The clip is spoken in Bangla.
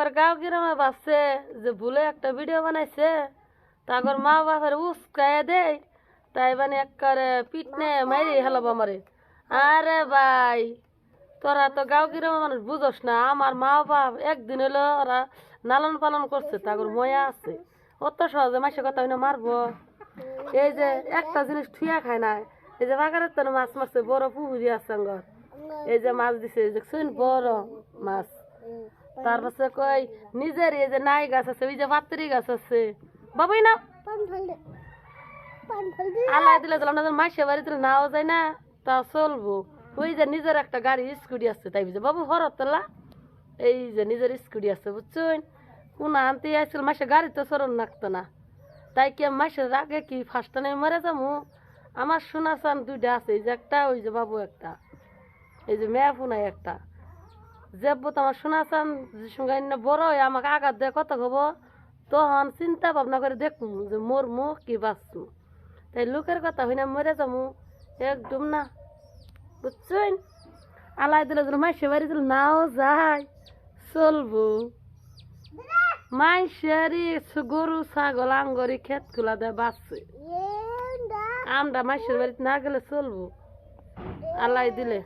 আগর গাঁও গ্রামে বাসছে যে ভুলে একটা ভিডিও বানাইছে তাগর মা বাপের উস্কায় দেয় তাই মানে একবারে পিটনে মারি হেলাবো আমারে। আরে ভাই তোরা তো গাঁও গ্রামের মানুষ বুঝোস না, আমার মা বাপ একদিন হলো ওরা লালন পালন করছে, তাগর ময়া আছে, অত সহজে মাসে কথা হইনা মারবো। এই যে একটা জিনিস থুয়া খায় না, এই যে বাগারের তো মাছ মারছে, বড় পুকুরি আছে আঙ্গর, এই যে মাছ দিছে দেখছেন বড় মাছ। তারপরে কই নিজের এই যে নাই গাছ আছে, ওই যে পাত্রি গাছ আছে, বাবুই না আল্লাহ দিলে তো আপনাদের মাসে বাড়িতে নাও যায় না, তা চলবো। ওই যে নিজের একটা গাড়ি স্কুটি আছে, তাই বুঝে বাবু হরতলা এই যে নিজের স্কুটি আছে বুঝছেন, কোন আনতে আসছিল মাসে গাড়ি তো চরণ নাকতো না, তাই কি মাসের আগে কি ফার্স্ট টাইম মরে যাবো। আমার সোনা চান দুইটা আছে, এই যে একটা ওই যে বাবু একটা, এই যে মেয়া পুনাই একটা, যাবো তো আমার সোনা চান সঙ্গে বড় হয়ে আমাকে আঘাত দেয় কত হবো, তখন চিন্তা ভাবনা করে দেখবো যে মোর মুখ কি বাঁচবো, তাই লোকের কথা হই না মরে যাবো একদম না বুঝছেন। আলাই দিলে মাইসে বাড়ি দিল নাও যায় চলবো, মাইসেরই গরু ছাগল আঙ্গরি ক্ষেত গুলা দেয় বাঁচছে, আমরা মাইসের বাড়িতে না গেলে চলবো আল্লাহ দিলে।